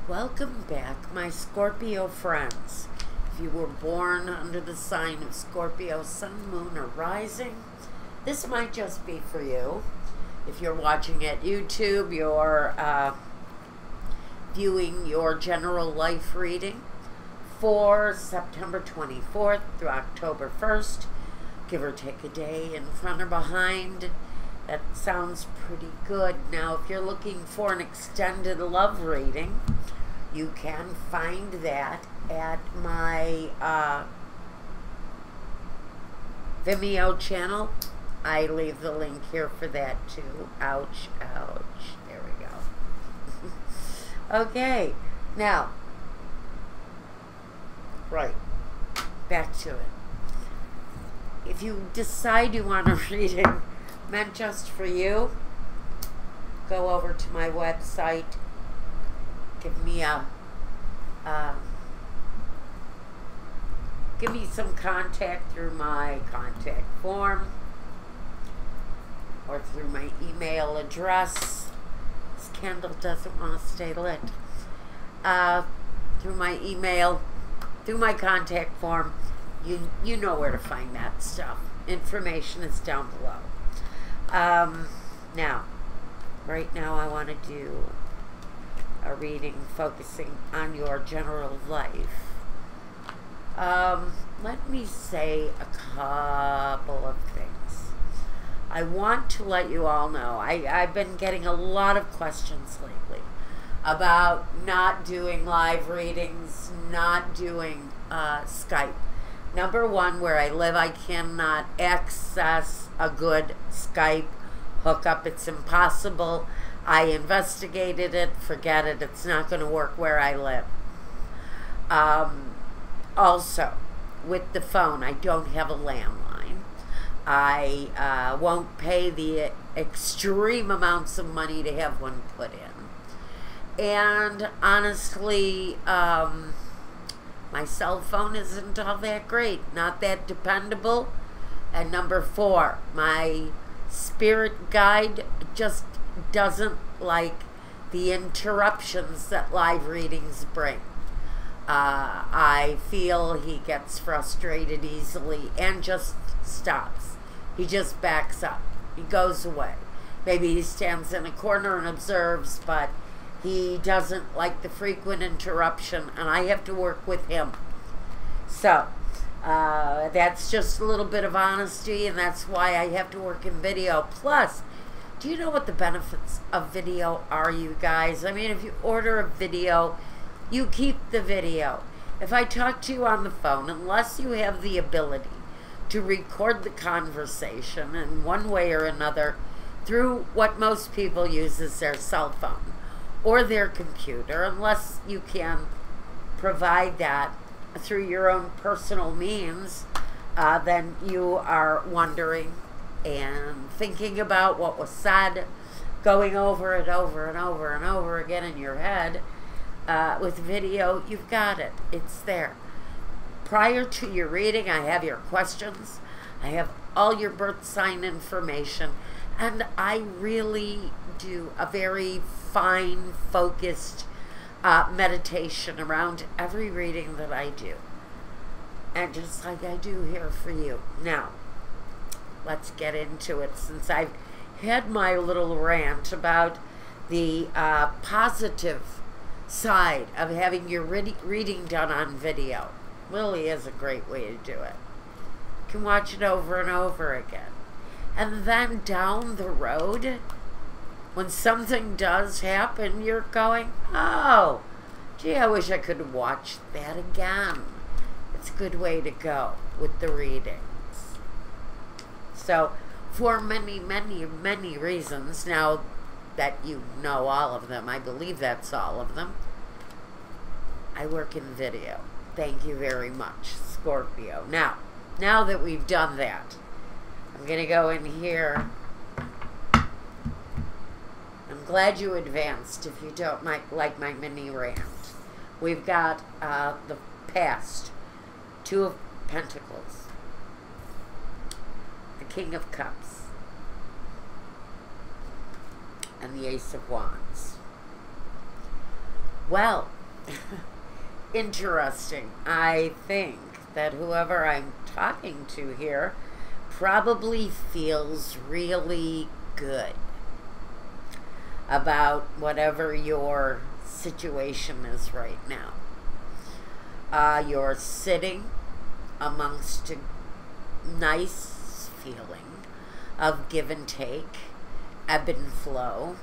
Welcome back, my Scorpio friends. If you were born under the sign of Scorpio, sun, moon, or rising, this might just be for you. If you're watching at YouTube, you're viewing your general life reading for September 24th through October 1st, give or take a day in front or behind. That sounds pretty good. Now, if you're looking for an extended love reading, you can find that at my Vimeo channel. I leave the link here for that too. Ouch, ouch. There we go. Okay, now, right, back to it. If you decide you want a reading meant just for you, go over to my website, give me some contact through my contact form or through my email address. This candle doesn't want to stay lit. Through my email, through my contact form, you know where to find that stuff. Information is down below. Now, right now I want to do a reading focusing on your general life. Let me say a couple of things. I want to let you all know, I've been getting a lot of questions lately about not doing live readings, not doing Skype. Number one, where I live, I cannot access a good Skype hookup. It's impossible. I investigated it. Forget it. It's not going to work where I live. Also, with the phone, I don't have a landline. I won't pay the extreme amounts of money to have one put in. And honestly, my cell phone isn't all that great, not that dependable. And number four, my spirit guide just doesn't like the interruptions that live readings bring. I feel he gets frustrated easily and just stops. He just backs up. He goes away. Maybe he stands in a corner and observes, but he doesn't like the frequent interruption, and I have to work with him. So, that's just a little bit of honesty, and that's why I have to work in video. Plus, do you know what the benefits of video are, you guys? I mean, if you order a video, you keep the video. If I talk to you on the phone, unless you have the ability to record the conversation in one way or another through what most people use as their cell phone or their computer, unless you can provide that through your own personal means, then you are wondering and thinking about what was said, going over it over and over and over again in your head. With video, you've got it. It's there. Prior to your reading, I have your questions. I have all your birth sign information. And I really do a very fine, focused meditation around every reading that I do. And just like I do here for you. Now, let's get into it, since I've had my little rant about the positive side of having your reading done on video. Really is a great way to do it. You can watch it over and over again. And then down the road, when something does happen, you're going, oh, gee, I wish I could watch that again. It's a good way to go with the readings. So, for many, many, many reasons, now that you know all of them, I believe that's all of them, I work in video. Thank you very much, Scorpio. Now that we've done that, I'm going to go in here. I'm glad you advanced if you don't like my mini rant. We've got the past, Two of Pentacles, the King of Cups, and the Ace of Wands. Well, Interesting. I think that whoever I'm talking to here probably feels really good about whatever your situation is right now. You're sitting amongst a nice feeling of give and take, ebb and flow.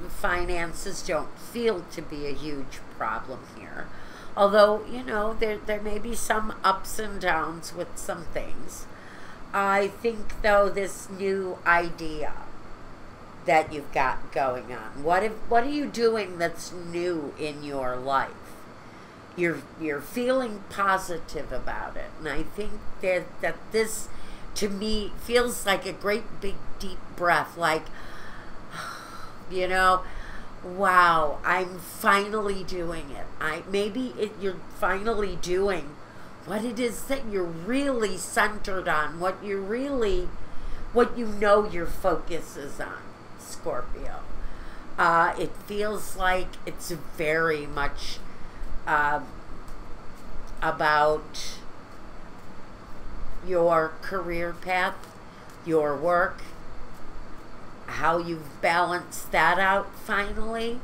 Finances don't feel to be a huge problem here. Although, you know, there may be some ups and downs with some things. I think, though, this new idea that you've got going on, what are you doing that's new in your life? You're feeling positive about it. And I think that this, to me, feels like a great big deep breath, like, you know, wow, I'm finally doing it. You're finally doing what it is that you're really centered on, what you know your focus is on, Scorpio. It feels like it's very much about your career path, your work, how you've balanced that out finally.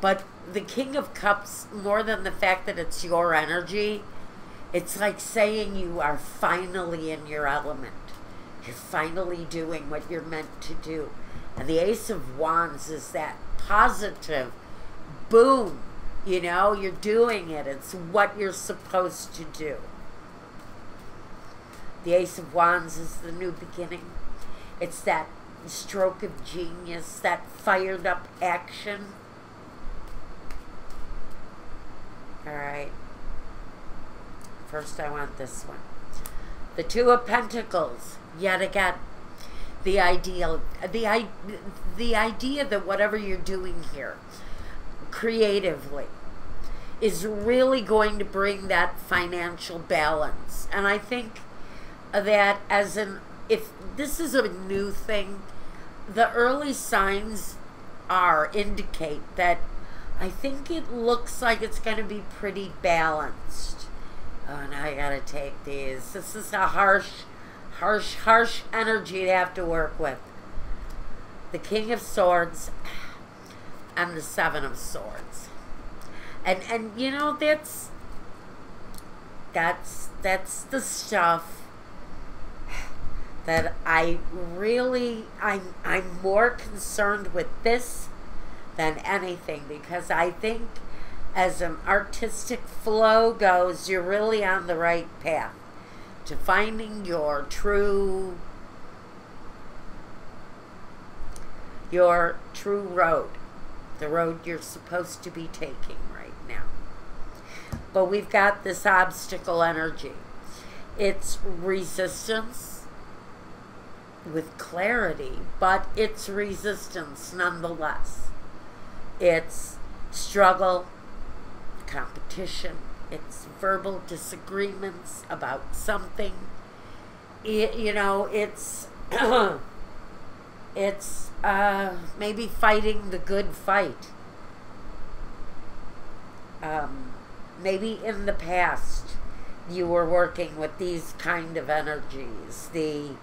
But the King of Cups, more than the fact that it's your energy, it's like saying you are finally in your element. You're finally doing what you're meant to do. And the Ace of Wands is that positive boom. You know, you're doing it. It's what you're supposed to do. The Ace of Wands is the new beginning. It's that stroke of genius, that fired up action. All right. First, I want this one. The Two of Pentacles, yet again. The idea that whatever you're doing here, creatively, is really going to bring that financial balance. And I think that if this is a new thing, the early signs indicate that I think it looks like it's going to be pretty balanced. Oh, now I gotta take these. This is a harsh energy to have to work with. The King of Swords and the Seven of Swords. And you know, that's the stuff that I'm more concerned with this than anything, because I think as an artistic flow goes, you're really on the right path to finding your true road, the road you're supposed to be taking right now. But we've got this obstacle energy. It's resistance with clarity, but it's resistance nonetheless. It's struggle, competition, it's verbal disagreements about something. It's it's maybe fighting the good fight. Maybe in the past you were working with these kind of energies, the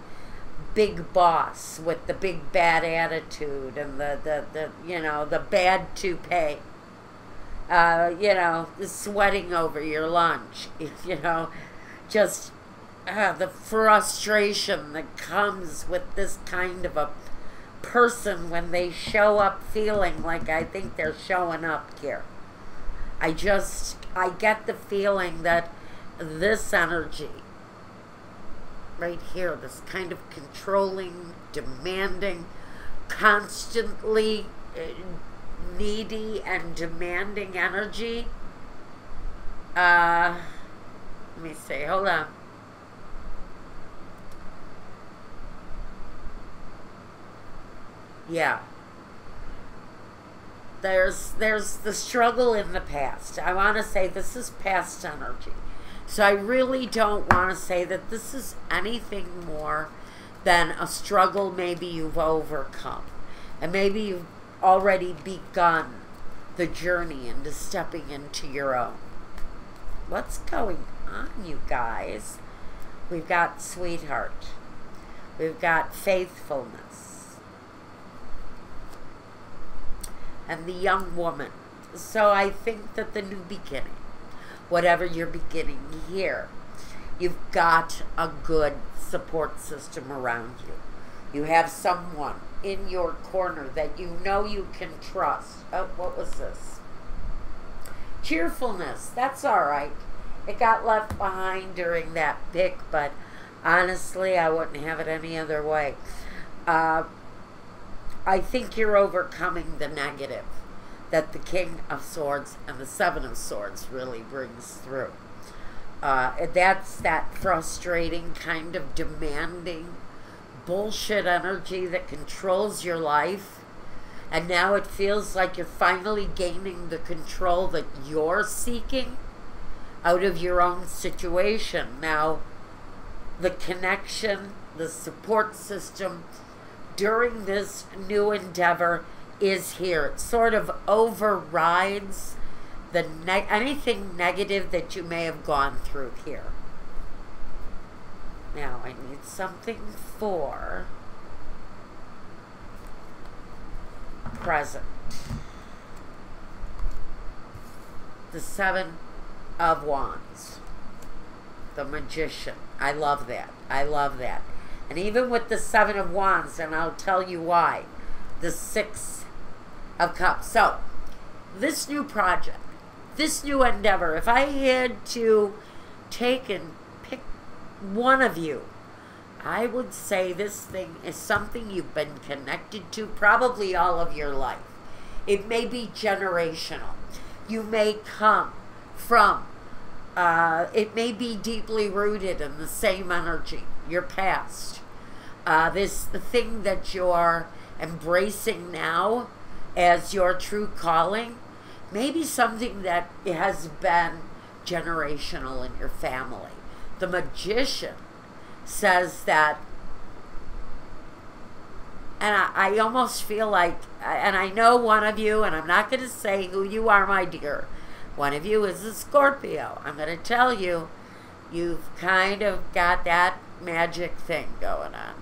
big boss with the big bad attitude and the bad toupee. Sweating over your lunch, just the frustration that comes with this kind of a person when they show up feeling like I think they're showing up here. I get the feeling that this energy right here, this kind of controlling, demanding, constantly needy and demanding energy. Let me see, hold on. Yeah. There's the struggle in the past. I want to say this is past energy. So I really don't want to say that this is anything more than a struggle maybe you've overcome. And maybe you've already begun the journey into stepping into your own. What's going on, you guys? We've got sweetheart. We've got faithfulness. And the young woman. So I think that the new beginning, whatever you're beginning here, you've got a good support system around you. You have someone in your corner that you know you can trust. Oh, what was this? Cheerfulness. That's all right. It got left behind during that pick, but honestly, I wouldn't have it any other way. I think you're overcoming the negative that the King of Swords and the Seven of Swords really brings through. That's that frustrating, kind of demanding bullshit energy that controls your life. And now it feels like you're finally gaining the control that you're seeking out of your own situation. Now, the connection, the support system during this new endeavor is here. It sort of overrides anything negative that you may have gone through here. Now, I need something for present. The Seven of Wands. The Magician. I love that. I love that. And even with the Seven of Wands, and I'll tell you why, the Six of Cups. So, this new project, this new endeavor, if I had to take and pick one of you, I would say this thing is something you've been connected to probably all of your life. It may be generational. You may come from, it may be deeply rooted in the same energy, your past. The thing that you're embracing now as your true calling, maybe something that has been generational in your family. The Magician says that, and I almost feel like, and I know one of you, and I'm not going to say who you are, my dear. One of you is a Scorpio. I'm going to tell you, you've kind of got that magic thing going on.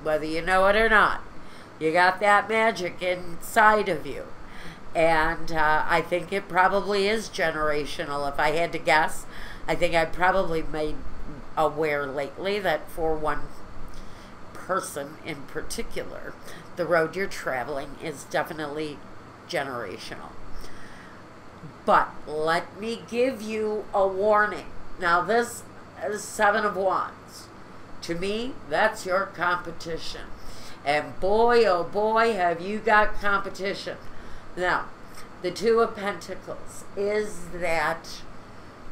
Whether you know it or not, you got that magic inside of you. And I think it probably is generational. If I had to guess, I think I probably made aware lately that for one person in particular, the road you're traveling is definitely generational. But let me give you a warning. Now, this is Seven of Wands. To me, that's your competition. And boy, oh boy, have you got competition. Now, the Two of Pentacles is that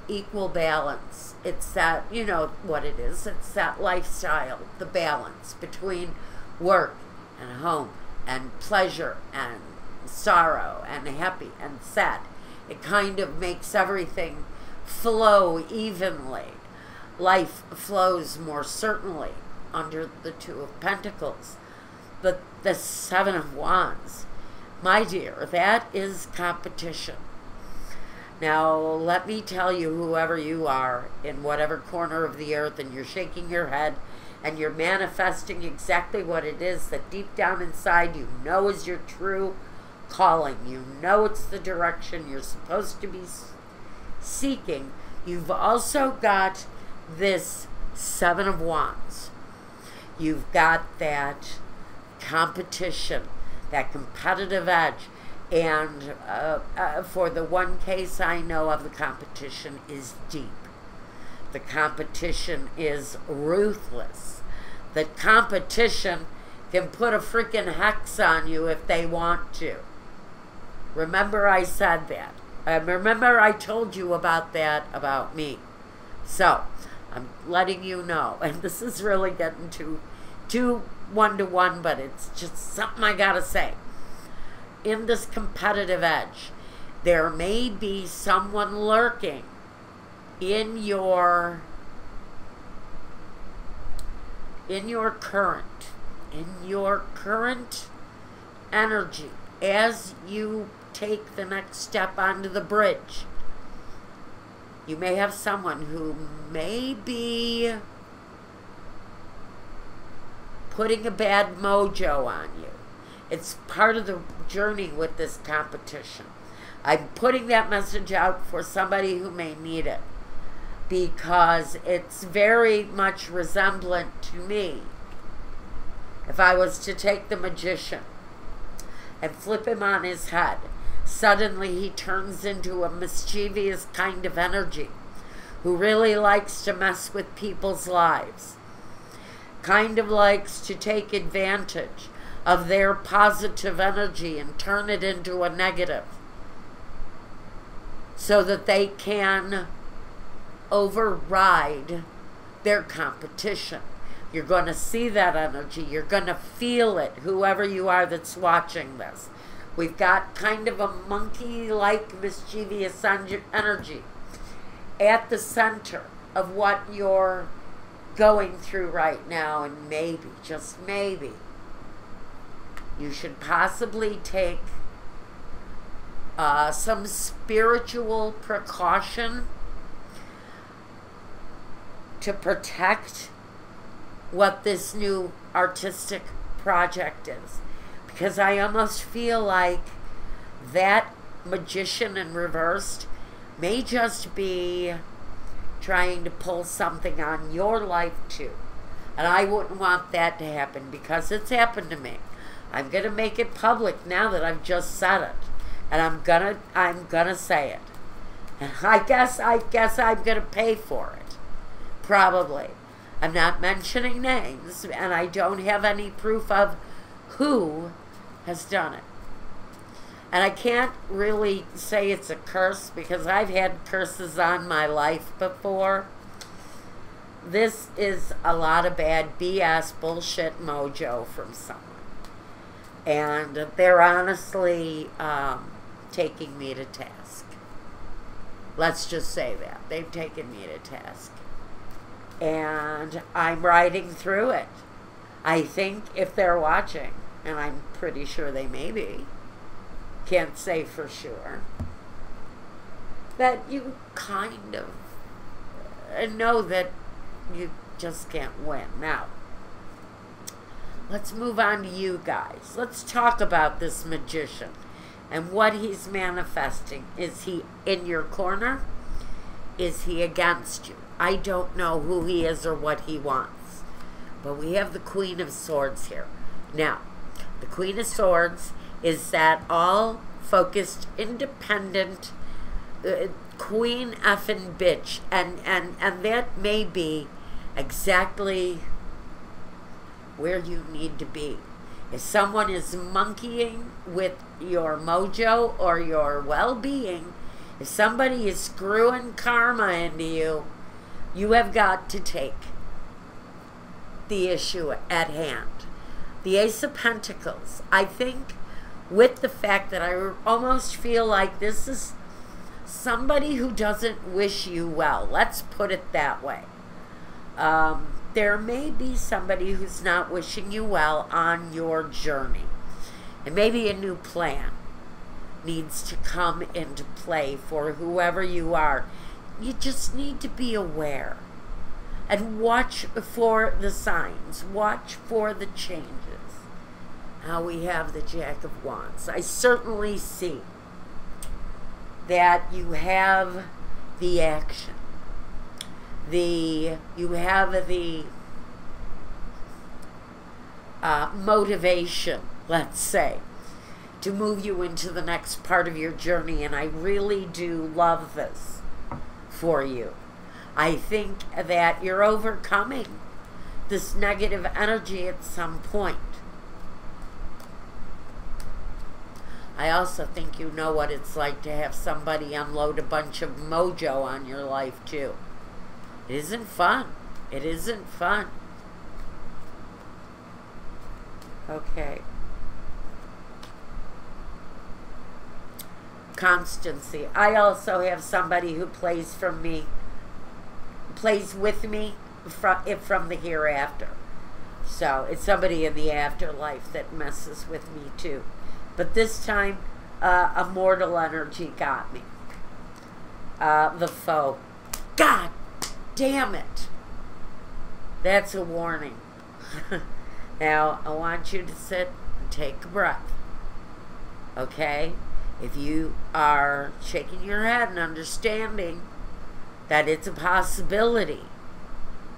equal balance. It's that, you know what it is, it's that lifestyle, the balance between work and home and pleasure and sorrow and happy and sad. It kind of makes everything flow evenly. Life flows more certainly under the Two of Pentacles. But the Seven of Wands, my dear, that is competition. Now, let me tell you, whoever you are, in whatever corner of the earth, and you're shaking your head, and you're manifesting exactly what it is that deep down inside you know is your true calling. You know it's the direction you're supposed to be seeking. You've also got this Seven of Wands. You've got that competition, that competitive edge. And for the one case I know of, the competition is deep. The competition is ruthless. The competition can put a freaking hex on you if they want to. Remember I said that. Remember I told you about that about me. So, I'm letting you know. And this is really getting too one-to-one, but it's just something I gotta say. In this competitive edge, there may be someone lurking in your current energy as you take the next step onto the bridge. You may have someone who may be putting a bad mojo on you. It's part of the journey with this competition. I'm putting that message out for somebody who may need it, because it's very much resemblant to me. If I was to take the magician and flip him on his head, suddenly he turns into a mischievous kind of energy who really likes to mess with people's lives, kind of likes to take advantage of their positive energy and turn it into a negative so that they can override their competition. You're going to see that energy. You're going to feel it, whoever you are that's watching this. We've got kind of a monkey-like mischievous energy at the center of what you're going through right now, and maybe, just maybe, you should possibly take some spiritual precaution to protect what this new artistic project is. Because I almost feel like that magician in reversed may just be trying to pull something on your life too. And I wouldn't want that to happen, because it's happened to me. I'm going to make it public now that I've just said it. And I'm gonna say it. And I guess I'm going to pay for it. Probably. I'm not mentioning names, and I don't have any proof of who has done it. And I can't really say it's a curse, because I've had curses on my life before. This is a lot of bad BS bullshit mojo from someone. And they're honestly taking me to task. Let's just say that. They've taken me to task. And I'm riding through it. I think if they're watching, and I'm pretty sure they may be, can't say for sure, that you kind of know that you just can't win. Now, let's move on to you guys. Let's talk about this magician and what he's manifesting. Is he in your corner? Is he against you? I don't know who he is or what he wants. But we have the Queen of Swords here. Now, the Queen of Swords is that all-focused, independent, queen effing bitch. And that may be exactly where you need to be. If someone is monkeying with your mojo or your well-being, if somebody is screwing karma into you, you have got to take the issue at hand. The Ace of Pentacles, I think, with the fact that I almost feel like this is somebody who doesn't wish you well. Let's put it that way. There may be somebody who's not wishing you well on your journey. And maybe a new plan needs to come into play for whoever you are. You just need to be aware and watch for the signs. Watch for the changes. Now we have the Jack of Wands. I certainly see that you have the action. You have the motivation, let's say, to move you into the next part of your journey. And I really do love this for you. I think that you're overcoming this negative energy at some point. I also think you know what it's like to have somebody unload a bunch of mojo on your life too. It isn't fun. It isn't fun. Okay. Constancy. I also have somebody who plays with me from the hereafter. So it's somebody in the afterlife that messes with me too. But this time, a mortal energy got me. The foe. God damn it. That's a warning. Now, I want you to sit and take a breath. Okay? If you are shaking your head and understanding that it's a possibility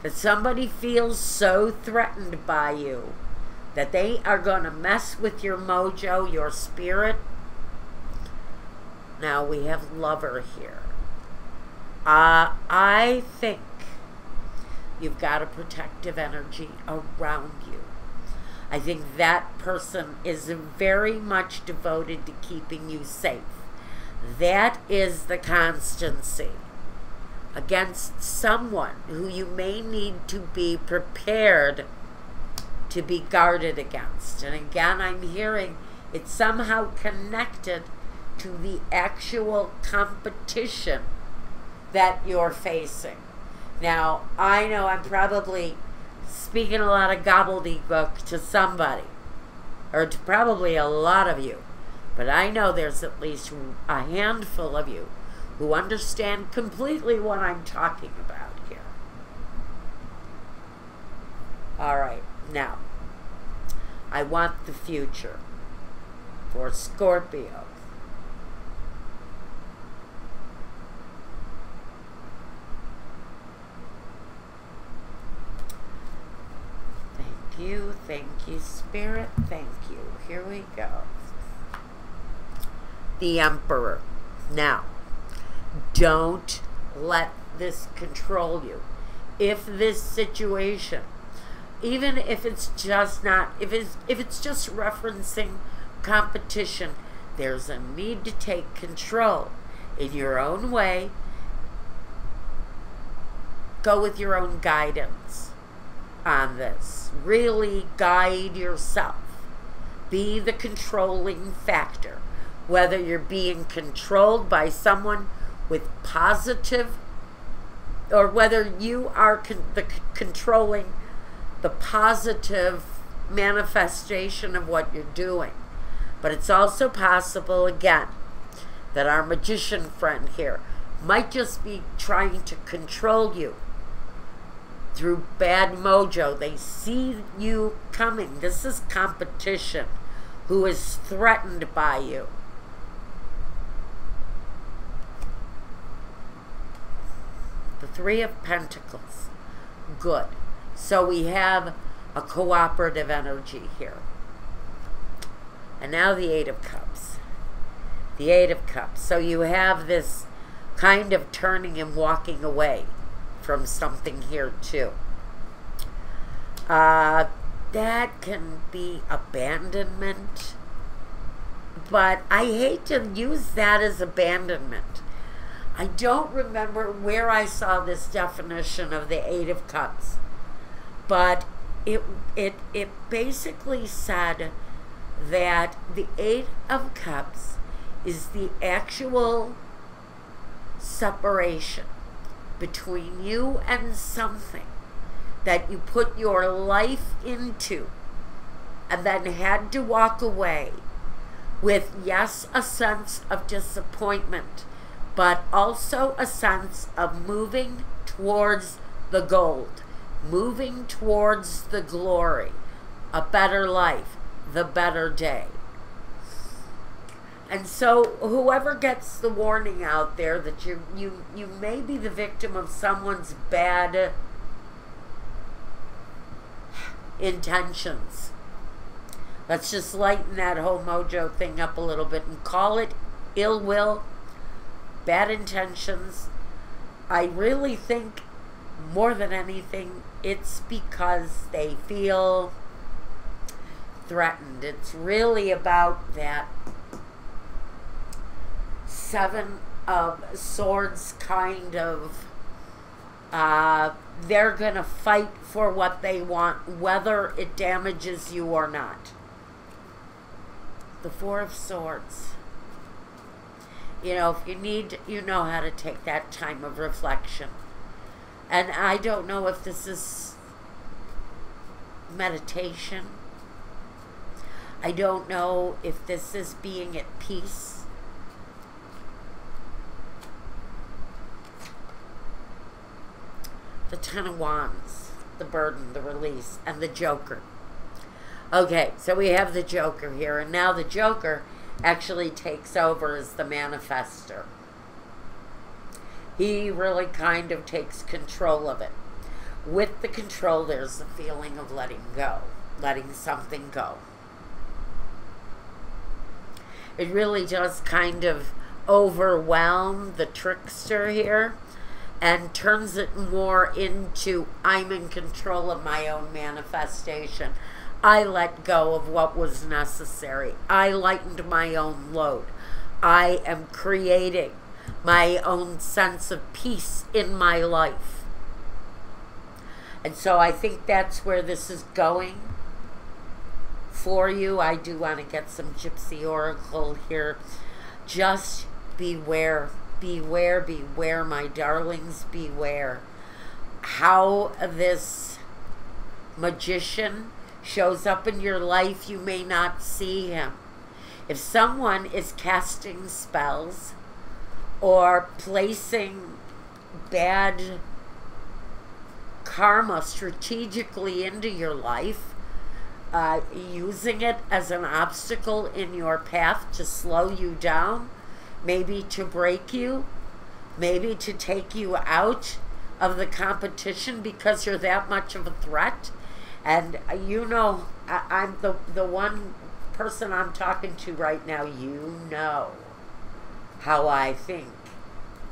that somebody feels so threatened by you that they are going to mess with your mojo, your spirit. Now we have Lover here. I think you've got a protective energy around you. I think that person is very much devoted to keeping you safe. That is the constancy against someone who you may need to be prepared to be guarded against. And again, I'm hearing it's somehow connected to the actual competition that you're facing. Now, I know I'm probably speaking a lot of gobbledygook to somebody, or to probably a lot of you, but I know there's at least a handful of you who understand completely what I'm talking about here. All right, now, I want the future for Scorpio. Thank you, Spirit, thank you. Here we go. The Emperor. Now, don't let this control you. If this situation, even if it's just not, if it's just referencing competition, there's a need to take control in your own way. Go with your own guidance on this. Really guide yourself. Be the controlling factor. Whether you're being controlled by someone with positive, or whether you are controlling the positive manifestation of what you're doing. But it's also possible, again, that our magician friend here might just be trying to control you through bad mojo. They see you coming. This is competition who is threatened by you. The Three of Pentacles. Good. So we have a cooperative energy here. And now the Eight of Cups. The Eight of Cups. So you have this kind of turning and walking away from something here too. That can be abandonment, but I hate to use that as abandonment. I don't remember where I saw this definition of the Eight of Cups, but it basically said that the Eight of Cups is the actual separation between you and something that you put your life into and then had to walk away with, yes, a sense of disappointment, but also a sense of moving towards the gold, moving towards the glory, a better life, the better day. And so whoever gets the warning out there that you may be the victim of someone's bad intentions. Let's just lighten that whole mojo thing up a little bit and call it ill will, bad intentions. I really think more than anything it's because they feel threatened. It's really about that Seven of Swords kind of, they're going to fight for what they want, whether it damages you or not. The Four of Swords. You know, if you need, you know how to take that time of reflection. And I don't know if this is meditation. I don't know if this is being at peace. The Ten of Wands, the burden, the release, and the Joker. Okay, so we have the Joker here, and now the Joker actually takes over as the manifester. He really kind of takes control of it. With the control, there's the feeling of letting go, letting something go. It really does kind of overwhelm the trickster here and turns it more into, I'm in control of my own manifestation. I let go of what was necessary. I lightened my own load. I am creating my own sense of peace in my life. And so I think that's where this is going for you. I do want to get some Gypsy Oracle here. Just beware, beware, beware, my darlings, beware. How this magician shows up in your life, you may not see him. If someone is casting spells or placing bad karma strategically into your life, using it as an obstacle in your path to slow you down, maybe to break you, maybe to take you out of the competition because you're that much of a threat. And you know, I'm the one person I'm talking to right now, you know how I think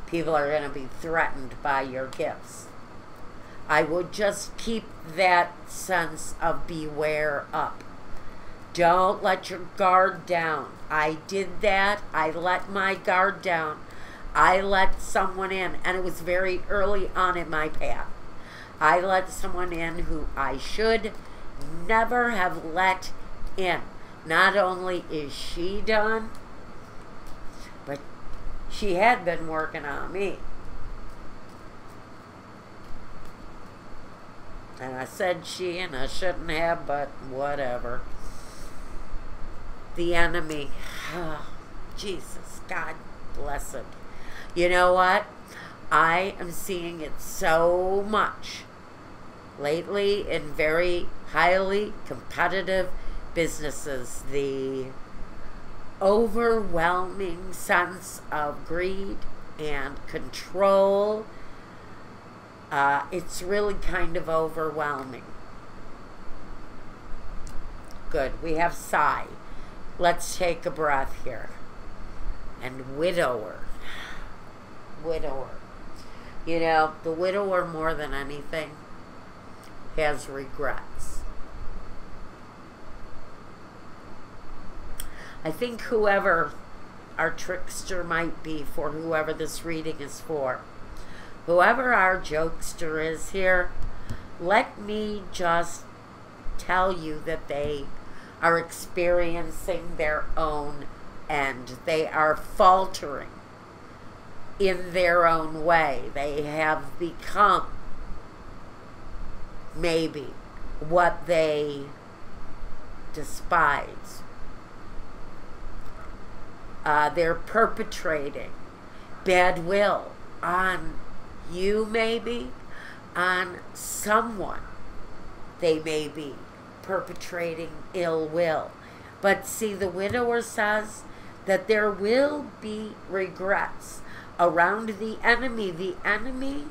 people are going to be threatened by your gifts. I would just keep that sense of beware up. Don't let your guard down. I did that. I let my guard down. I let someone in, and it was very early on in my path. I let someone in who I should never have let in. Not only is she done, but she had been working on me. And I said she, and I shouldn't have, but whatever. The enemy. Oh, Jesus, God bless him. You know what? I am seeing it so much lately in very highly competitive businesses. The overwhelming sense of greed and control. It's really kind of overwhelming. Good. We have Sigh. Let's take a breath here. And Widower. Widower. You know, the widower more than anything has regrets. I think whoever our trickster might be, for whoever this reading is for, whoever our jokester is here, let me just tell you that they are experiencing their own end. They are faltering in their own way. They have become maybe what they despise. They're perpetrating bad will on you, maybe on someone. They may be perpetrating ill will. But see, the widower says that there will be regrets around the enemy. The enemy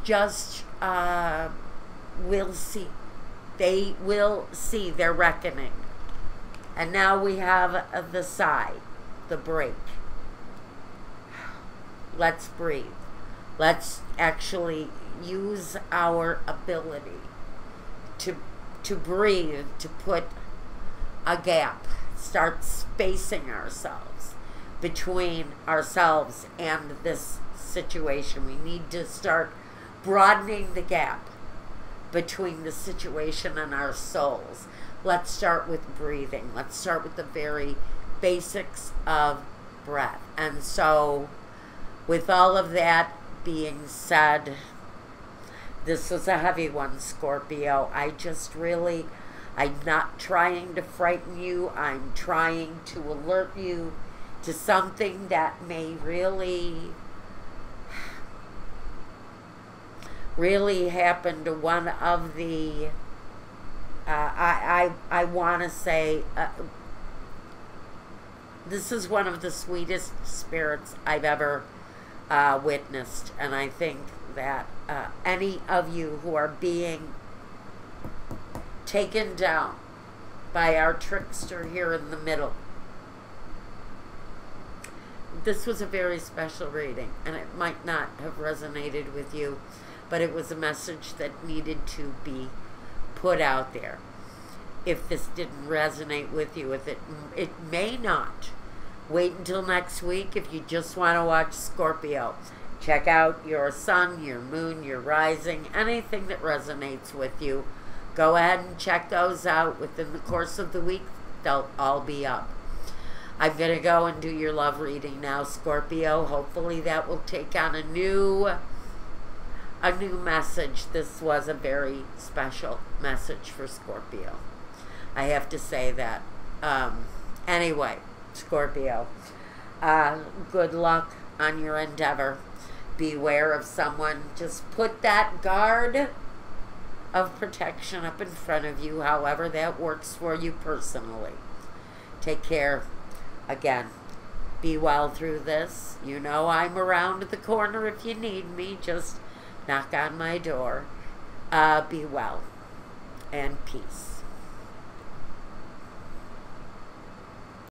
just will see. They will see their reckoning. And now we have the sigh, the break. Let's breathe. Let's actually use our ability to breathe, to put a gap, start spacing ourselves between ourselves and this situation. We need to start broadening the gap between the situation and our souls. Let's start with breathing. Let's start with the very basics of breath. And so, with all of that being said, this was a heavy one, Scorpio. I just really, I'm not trying to frighten you. I'm trying to alert you to something that may really happen to one of the, I want to say, this is one of the sweetest spirits I've ever witnessed. And I think that any of you who are being taken down by our trickster here in the middle, this was a very special reading, and it might not have resonated with you, but it was a message that needed to be put out there. If this didn't resonate with you, if it may not. Wait until next week if you just want to watch Scorpio. Check out your sun, your moon, your rising, anything that resonates with you. Go ahead and check those out. Within the course of the week, they'll all be up. I'm going to go and do your love reading now, Scorpio. Hopefully that will take on a new message. This was a very special message for Scorpio. I have to say that. Anyway, Scorpio, good luck on your endeavor. Beware of someone. Just put that guard of protection up in front of you, however that works for you personally. Take care. Again, be well through this. You know I'm around the corner if you need me. Just knock on my door. Be well and peace.